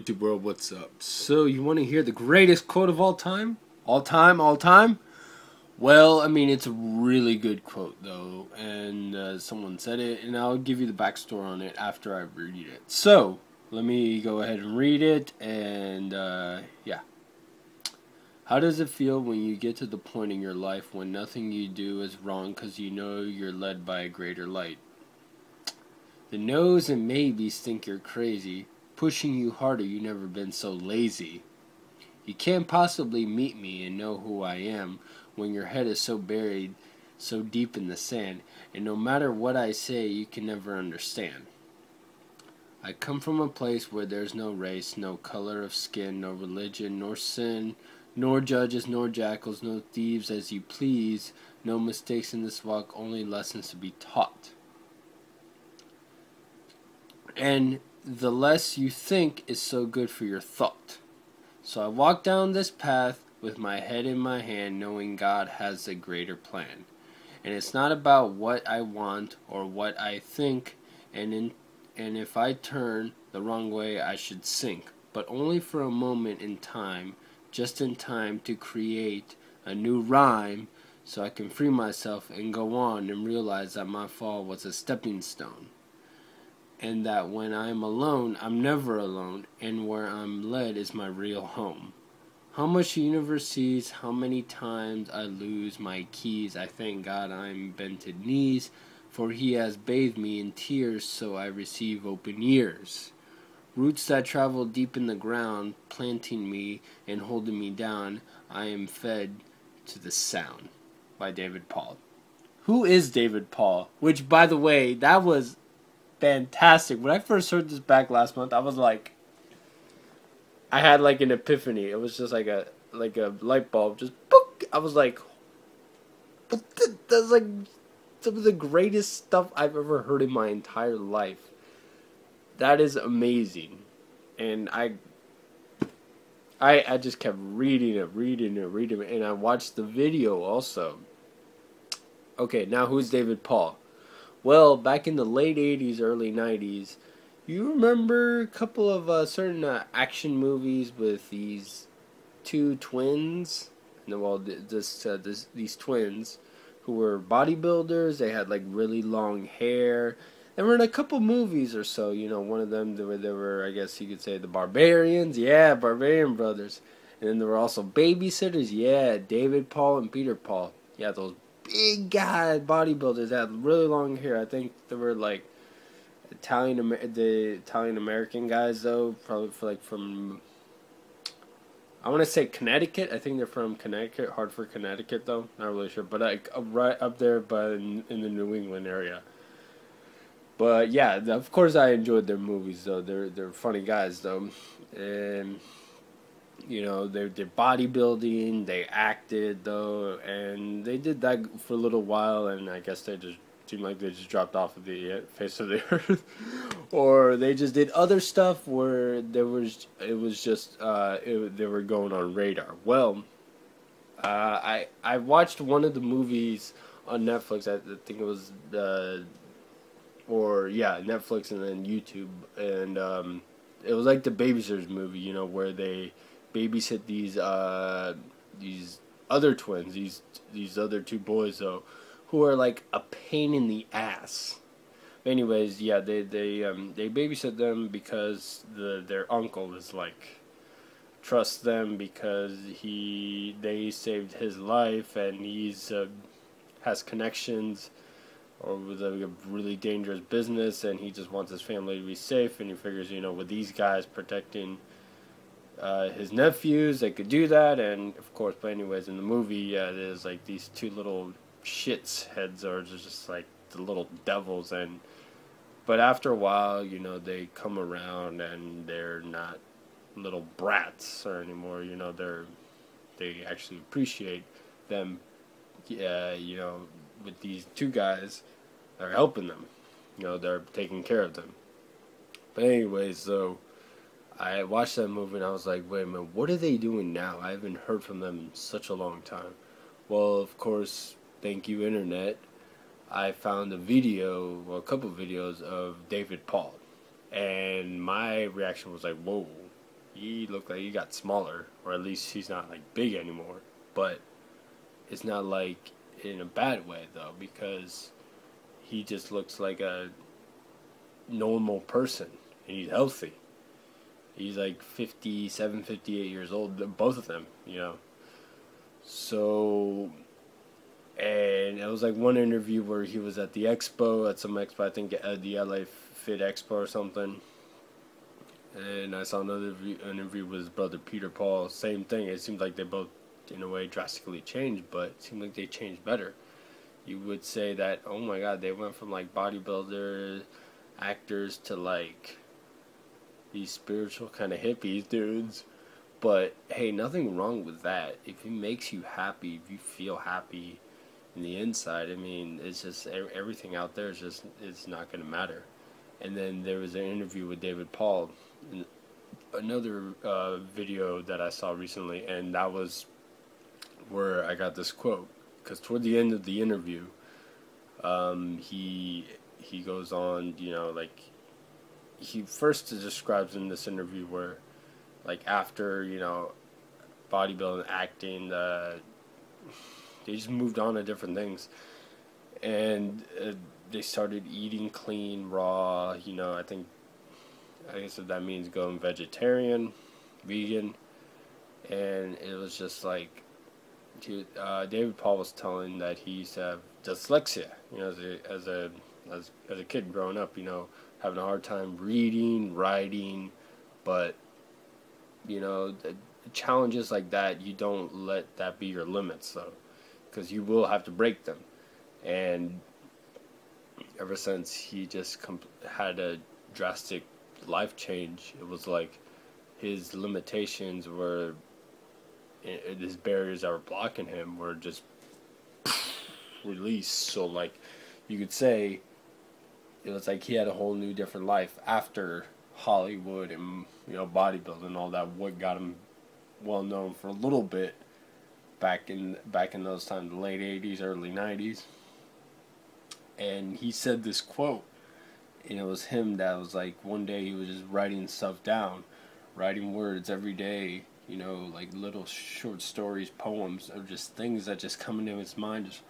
YouTube world, what's up? So, you want to hear the greatest quote of all time? All time, all time? Well, I mean, it's a really good quote, though, and someone said it, and I'll give you the backstory on it after I read it. So, let me go ahead and read it, and yeah. How does it feel when you get to the point in your life when nothing you do is wrong because you know you're led by a greater light? The no's and maybes think you're crazy, pushing you harder. You never been so lazy. You can't possibly meet me and know who I am when your head is so buried so deep in the sand, and no matter what I say you can never understand. I come from a place where there's no race, no color of skin, no religion, nor sin, nor judges, nor jackals, no thieves as you please, no mistakes in this walk, only lessons to be taught. And the less you think is so good for your thought. So I walk down this path with my head in my hand, knowing God has a greater plan. And it's not about what I want or what I think, and if I turn the wrong way I should sink, but only for a moment in time, just in time to create a new rhyme so I can free myself and go on and realize that my fall was a stepping stone. And that when I'm alone, I'm never alone, and where I'm led is my real home. How much the universe sees, how many times I lose my keys, I thank God I'm bended knees, for he has bathed me in tears, so I receive open ears. Roots that travel deep in the ground, planting me and holding me down, I am fed to the sound. By David Paul. Who is David Paul? Which, by the way, that was fantastic. When I first heard this back last month, I was like, I had like an epiphany. It was just like a light bulb, just book. I was like, that's like some of the greatest stuff I've ever heard in my entire life. That is amazing, and I just kept reading it, and I watched the video also. Okay, now who's David Paul? Well, back in the late 80s, early 90s, you remember a couple of certain action movies with these two twins? Well, these twins who were bodybuilders. They had like really long hair. They were in a couple movies or so. You know, one of them, they were, I guess you could say, the Barbarians. Yeah, Barbarian Brothers. And then there were also babysitters. Yeah, David Paul and Peter Paul. Yeah, those big guy bodybuilders that had really long hair. I think they were like the Italian American guys though, probably from I want to say Connecticut. I think they're from Connecticut, Hartford, Connecticut though. Not really sure, but like right up there, but in the New England area. But yeah, of course I enjoyed their movies though. They're funny guys though, and you know, they did bodybuilding, they acted though, and they did that for a little while, and I guess they just seemed like they just dropped off of the face of the earth, or they just did other stuff where they were going on radar. Well, I watched one of the movies on Netflix. I think it was Netflix and then YouTube, and it was like the Babysitters movie, you know, where they babysit these other twins, these other two boys though, who are like a pain in the ass. Anyways, yeah, they babysit them because their uncle is like trusts them because they saved his life, and he's has connections or with a really dangerous business, and he just wants his family to be safe, and he figures, you know, with these guys protecting his nephews, they could do that. And of course, but anyways, in the movie, there's like these two little shits heads are just like the little devils, and but after a while, you know, they come around and they're not little brats or anymore. You know, they actually appreciate them. You know, with these two guys, they're helping them. You know, they're taking care of them. But anyways, so I watched that movie and I was like, wait a minute, what are they doing now? I haven't heard from them in such a long time. Well, of course, thank you, Internet. I found a couple of videos of David Paul. And my reaction was like, whoa, he looked like he got smaller, or at least he's not like big anymore. But it's not like in a bad way though, because he just looks like a normal person and he's healthy. He's like 57, 58 years old, both of them, you know. So, and it was like one interview where he was at the expo, at some expo, I think at the LA Fit Expo or something. And I saw another interview with his brother Peter Paul. Same thing. It seemed like they both, in a way, drastically changed, but it seemed like they changed better. You would say that, oh my God, they went from like bodybuilders, actors to like these spiritual kind of hippies dudes. But hey, nothing wrong with that. If it makes you happy, if you feel happy in the inside, I mean, it's just everything out there is just, it's not going to matter. And then there was an interview with David Paul, in another video that I saw recently, and that was where I got this quote. Because toward the end of the interview, he goes on, you know, like he first describes in this interview where, like after, you know, bodybuilding, acting, they just moved on to different things, and they started eating clean, raw. You know, I guess that means going vegetarian, vegan, and it was just like, David Paul was telling that he used to have dyslexia. You know, as a kid growing up, you know, having a hard time reading, writing, but you know, challenges like that, you don't let that be your limits, though, because you will have to break them. And ever since he just had a drastic life change, it was like his limitations were, his barriers that were blocking him were just released. So like you could say it was like he had a whole new different life after Hollywood and, you know, bodybuilding and all that. What got him well known for a little bit back in those times, the late 80s, early 90s. And he said this quote, and it was him that was like, one day he was just writing stuff down, writing words every day, you know, like little short stories, poems, or just things that just come into his mind, just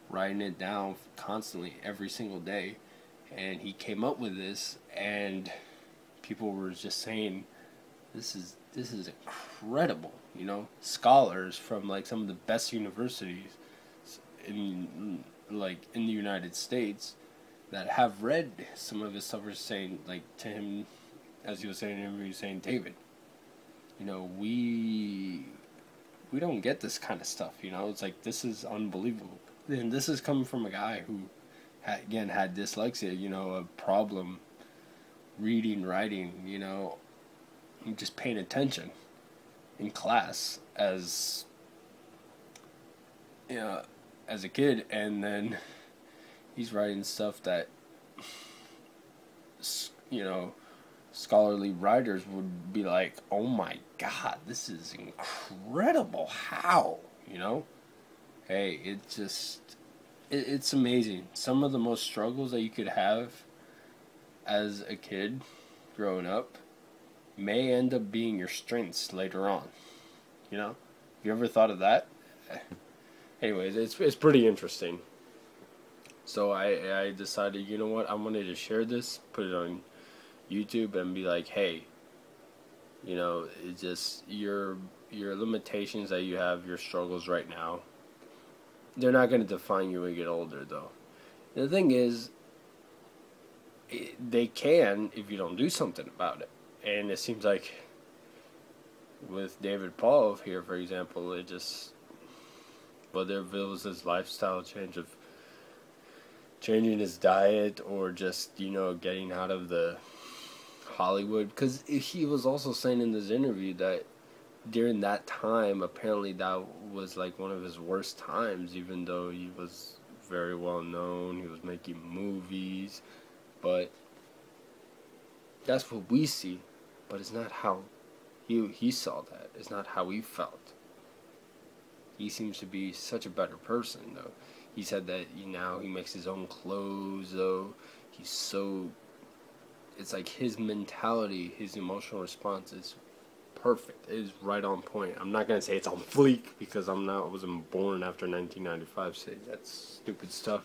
writing it down constantly every single day. And he came up with this, and people were just saying, this is incredible, you know. Scholars from like some of the best universities in the United States that have read some of his stuff were saying, like, to him, as he was saying in the interview, saying, David, you know, we don't get this kind of stuff, you know. It's like, this is unbelievable. And this is coming from a guy who had dyslexia, you know, a problem reading, writing, you know, just paying attention in class as, you know, as a kid. And then he's writing stuff that, you know, scholarly writers would be like, oh my God, this is incredible. How? You know? Hey, it's amazing. Some of the most struggles that you could have as a kid growing up may end up being your strengths later on. You know? Have you ever thought of that? Anyways, it's pretty interesting. So I decided, you know what, I wanted to share this, put it on YouTube, and be like, hey, you know, it's just your limitations that you have, your struggles right now, they're not going to define you when you get older, though. And the thing is, they can if you don't do something about it. And it seems like with David Paul here, for example, it just, whether it was his lifestyle change of changing his diet or just, you know, getting out of the Hollywood, because he was also saying in this interview that during that time, apparently that was like one of his worst times, even though he was very well known, he was making movies, but that's what we see, but it's not how he saw that. It's not how he felt. He seems to be such a better person, though. He said that now he makes his own clothes, though. He's so... It's like his mentality, his emotional response is perfect. It is right on point. I'm not gonna say it's on fleek because I wasn't born after 1995. So that's stupid stuff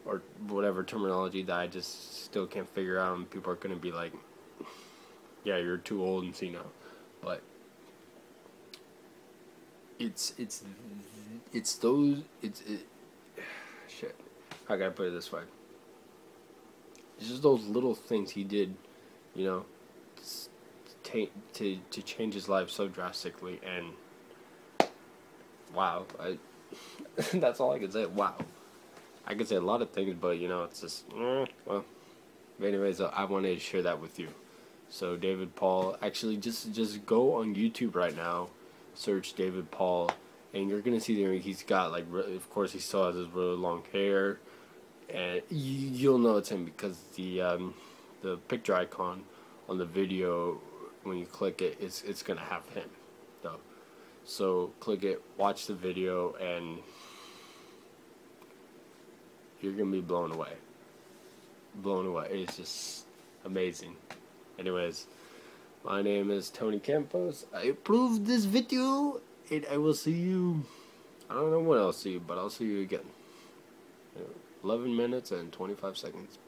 or whatever terminology that I just still can't figure out, and people are gonna be like, "Yeah, you're too old and senile," but it's those shit. I gotta put it this way. It's just those little things he did, you know, to change his life so drastically, and wow, that's all I can say. Wow, I could say a lot of things, but you know, it's just well. Anyways, I wanted to share that with you. So David Paul, actually, just go on YouTube right now, search David Paul, and you're gonna see there he's got like, of course, he still has his really long hair, and you'll know it's him because the picture icon on the video, when you click it, it's gonna have him though. So click it, watch the video, and you're gonna be blown away. Blown away. It's just amazing. Anyways, my name is Tony Campos. I approved this video, and I will see you. I don't know when I'll see you, but I'll see you again. 11 minutes and 25 seconds.